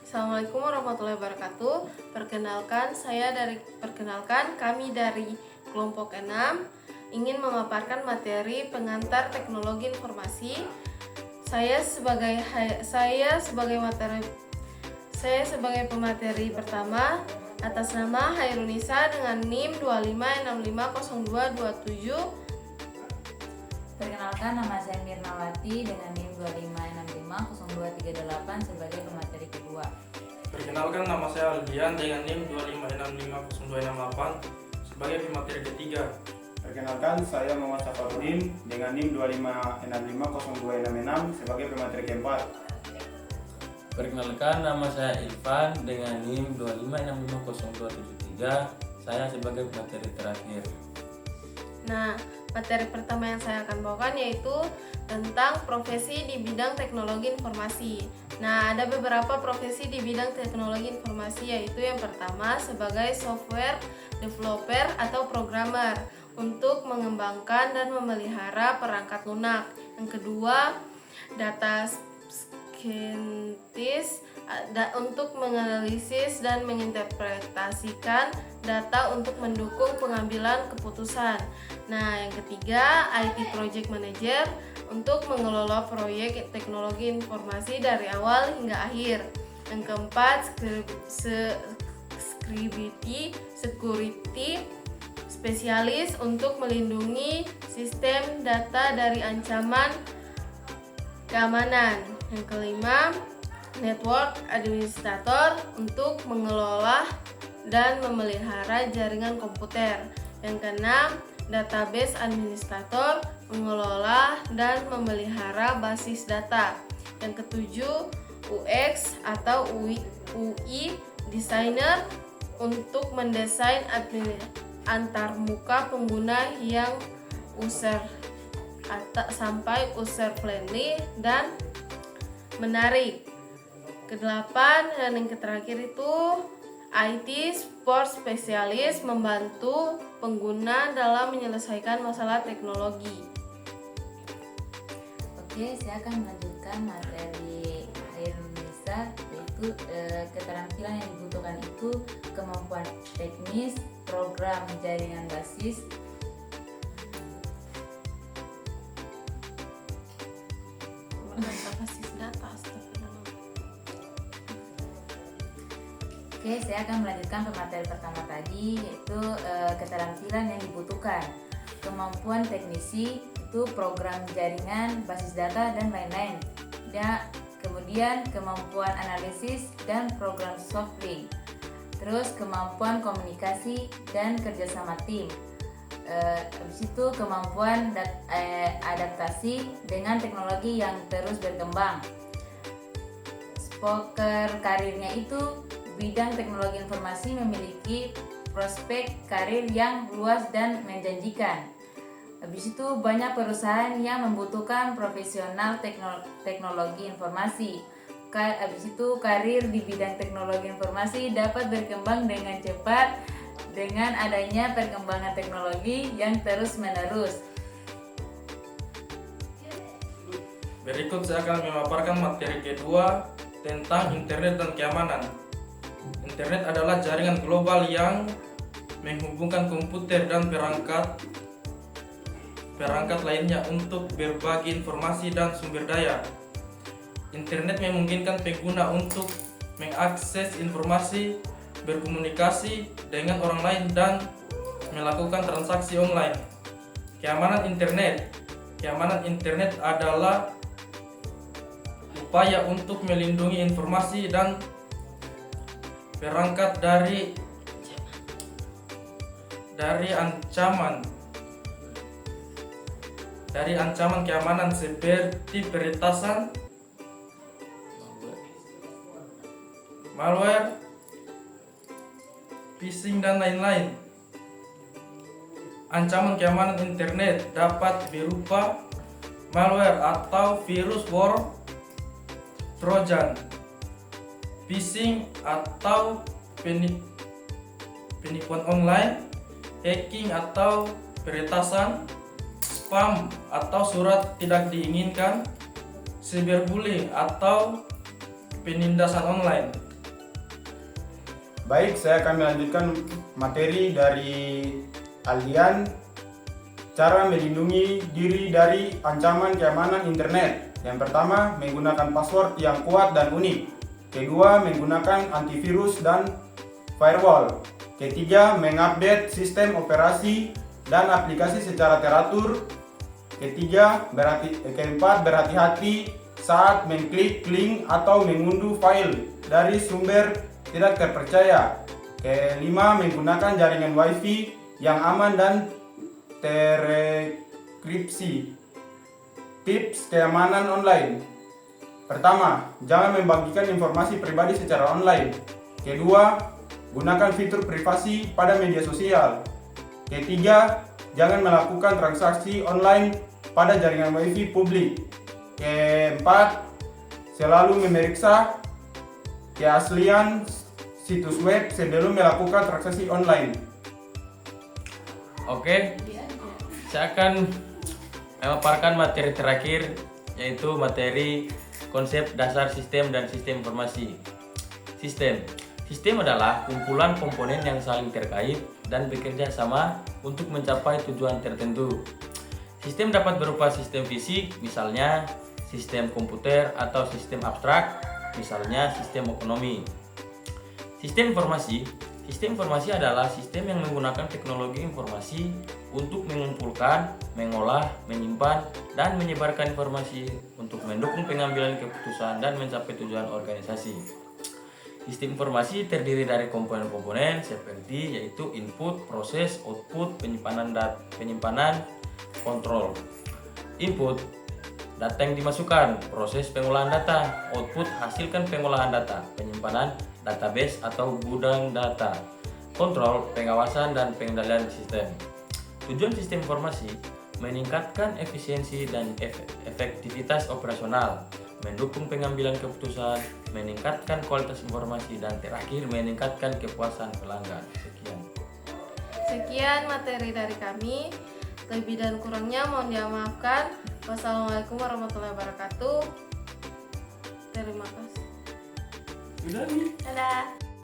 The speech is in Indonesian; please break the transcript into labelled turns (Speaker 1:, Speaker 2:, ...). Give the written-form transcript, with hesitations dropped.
Speaker 1: Assalamualaikum warahmatullahi wabarakatuh. Perkenalkan kami dari kelompok 6 ingin memaparkan materi pengantar teknologi informasi. Saya sebagai pemateri pertama atas nama Hairunisa dengan NIM 25650227.
Speaker 2: Perkenalkan, nama saya Mirnawati dengan NIM 25650238 sebagai pemateri kedua.
Speaker 3: Perkenalkan, nama saya Aldian dengan NIM 25650268 sebagai pemateri ketiga.
Speaker 4: Perkenalkan, saya Muhammad Safarudin dengan NIM 25650266 sebagai pemateri keempat.
Speaker 5: Perkenalkan, nama saya Irfan dengan NIM 25650273. Saya sebagai pemateri terakhir.
Speaker 1: Nah, materi pertama yang saya akan bawakan yaitu tentang profesi di bidang teknologi informasi. Nah, ada beberapa profesi di bidang teknologi informasi, yaitu yang pertama sebagai software developer atau programmer untuk mengembangkan dan memelihara perangkat lunak. Yang kedua, data scientist untuk menganalisis dan menginterpretasikan data untuk mendukung pengambilan keputusan. Nah, yang ketiga, IT Project Manager untuk mengelola proyek teknologi informasi dari awal hingga akhir. Yang keempat, security spesialis untuk melindungi sistem data dari ancaman keamanan. Yang kelima, network administrator untuk mengelola dan memelihara jaringan komputer. Yang keenam, database administrator mengelola dan memelihara basis data. Yang ketujuh, UX atau UI designer untuk mendesain antarmuka pengguna yang sampai user friendly dan menarik. Kedelapan dan yang terakhir itu IT support spesialis membantu pengguna dalam menyelesaikan masalah teknologi.
Speaker 2: Oke, saya akan melanjutkan materi Hairunisa, yaitu keterampilan yang dibutuhkan itu kemampuan teknis, program jaringan basis,
Speaker 1: basis data.
Speaker 2: Oke, saya akan melanjutkan pemateri pertama tadi, yaitu keterampilan yang dibutuhkan, kemampuan teknisi itu program jaringan, basis data dan lain-lain. Dan kemudian kemampuan analisis dan program software. Terus kemampuan komunikasi dan kerjasama tim. Habis itu kemampuan adaptasi dengan teknologi yang terus berkembang. Spoker karirnya itu bidang teknologi informasi memiliki prospek karir yang luas dan menjanjikan. Habis itu banyak perusahaan yang membutuhkan profesional teknologi informasi. Habis itu karir di bidang teknologi informasi dapat berkembang dengan cepat dengan adanya perkembangan teknologi yang terus-menerus.
Speaker 3: Berikut saya akan memaparkan materi kedua tentang internet dan keamanan. Internet adalah jaringan global yang menghubungkan komputer dan perangkat lainnya untuk berbagi informasi dan sumber daya. Internet memungkinkan pengguna untuk mengakses informasi, berkomunikasi dengan orang lain, dan melakukan transaksi online. Keamanan internet adalah upaya untuk melindungi informasi dan perangkat dari ancaman keamanan seperti peretasan, malware, phishing dan lain-lain. Ancaman keamanan internet dapat berupa malware atau virus war, trojan, phishing atau penipuan online, hacking atau peretasan, spam atau surat tidak diinginkan, cyberbullying atau penindasan online.
Speaker 4: Baik, saya akan melanjutkan materi dari Aldian, cara melindungi diri dari ancaman keamanan internet. Yang pertama, menggunakan password yang kuat dan unik. Kedua, menggunakan antivirus dan firewall. Ketiga, mengupdate sistem operasi dan aplikasi secara teratur. Keempat, berhati-hati saat mengklik link atau mengunduh file dari sumber tidak terpercaya. Kelima, menggunakan jaringan wifi yang aman dan terenkripsi. Tips keamanan online. Pertama, jangan membagikan informasi pribadi secara online. Kedua, gunakan fitur privasi pada media sosial. Ketiga, jangan melakukan transaksi online pada jaringan wifi publik. Keempat, selalu memeriksa keaslian situs web sebelum melakukan transaksi online.
Speaker 5: Oke, saya akan memaparkan materi terakhir, yaitu materi konsep dasar sistem dan sistem informasi. Sistem adalah kumpulan komponen yang saling terkait dan bekerja sama untuk mencapai tujuan tertentu. Sistem dapat berupa sistem fisik, misalnya sistem komputer, atau sistem abstrak, misalnya sistem ekonomi. Sistem informasi adalah sistem yang menggunakan teknologi informasi untuk mengumpulkan, mengolah, menyimpan, dan menyebarkan informasi untuk mendukung pengambilan keputusan dan mencapai tujuan organisasi. Sistem informasi terdiri dari komponen-komponen seperti yaitu input, proses, output, penyimpanan, kontrol. Input, data yang dimasukkan, proses pengolahan data. Output, hasilkan pengolahan data, penyimpanan, database atau gudang data. Kontrol, pengawasan dan pengendalian sistem. Tujuan sistem informasi meningkatkan efisiensi dan efektivitas operasional, mendukung pengambilan keputusan, meningkatkan kualitas informasi, dan terakhir meningkatkan kepuasan pelanggan.
Speaker 1: Sekian materi dari kami. Lebih dan kurangnya mohon dimaafkan. Wassalamualaikum warahmatullahi wabarakatuh. Terima kasih.
Speaker 3: Udah nih.
Speaker 1: Dadah.